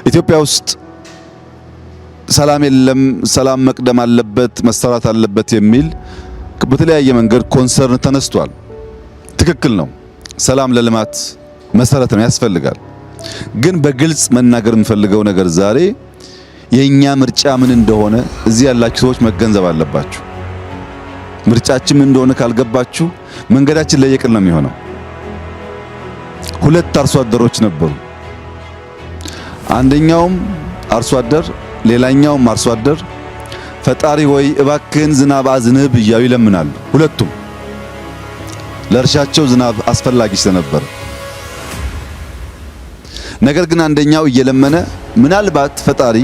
ኢትዮጵያ ውስጥ ሰላም የለም፣ ሰላም መቅደም አለበት፣ መሰራት አለበት የሚል በተለያየ መንገድ ኮንሰርን ተነስቷል። ትክክል ነው። ሰላም ለልማት መሰረት ነው፣ ያስፈልጋል። ግን በግልጽ መናገር የምፈልገው ነገር ዛሬ የኛ ምርጫ ምን እንደሆነ እዚህ ያላችሁ ሰዎች መገንዘብ አለባችሁ። ምርጫችን ምን እንደሆነ ካልገባችሁ መንገዳችን ለየቅል ነው የሚሆነው። ሁለት አርሶ አደሮች ነበሩ። አንደኛውም አርሶ አደር ሌላኛውም አርሶ አደር ፈጣሪ ወይ እባክህን ዝናብ አዝንብ እያሉ ይለምናሉ። ሁለቱም ለእርሻቸው ዝናብ አስፈላጊ ስለነበር፣ ነገር ግን አንደኛው እየለመነ ምናልባት ፈጣሪ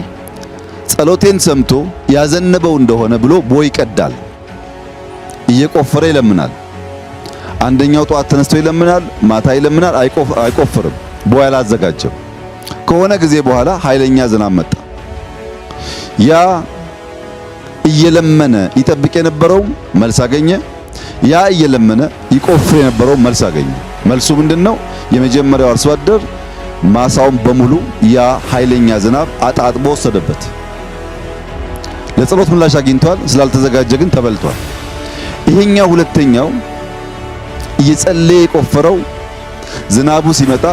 ጸሎቴን ሰምቶ ያዘነበው እንደሆነ ብሎ ቦይ ይቀዳል፣ እየቆፈረ ይለምናል። አንደኛው ጧት ተነስቶ ይለምናል፣ ማታ ይለምናል፣ አይቆፍርም፣ ቦይ አላዘጋጀም። ከሆነ ጊዜ በኋላ ኃይለኛ ዝናብ መጣ። ያ እየለመነ ይጠብቅ የነበረው መልስ አገኘ። ያ እየለመነ ይቆፍር የነበረው መልስ አገኘ። መልሱ ምንድነው? የመጀመሪያው አርሶ አደር ማሳውን በሙሉ ያ ኃይለኛ ዝናብ አጣጥቦ ወሰደበት። ለጸሎት ምላሽ አግኝቷል፣ ስላልተዘጋጀ ግን ተበልቷል። ይሄኛው ሁለተኛው እየጸለየ የቆፈረው ዝናቡ ሲመጣ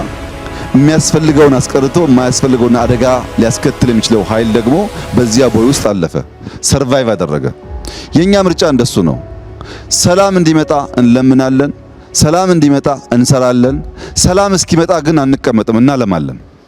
የሚያስፈልገውን አስቀርቶ የማያስፈልገውን አደጋ ሊያስከትል የሚችለው ኃይል ደግሞ በዚያ ቦይ ውስጥ አለፈ፣ ሰርቫይቭ አደረገ። የኛ ምርጫ እንደሱ ነው። ሰላም እንዲመጣ እንለምናለን፣ ሰላም እንዲመጣ እንሰራለን። ሰላም እስኪመጣ ግን አንቀመጥም፣ እናለማለን።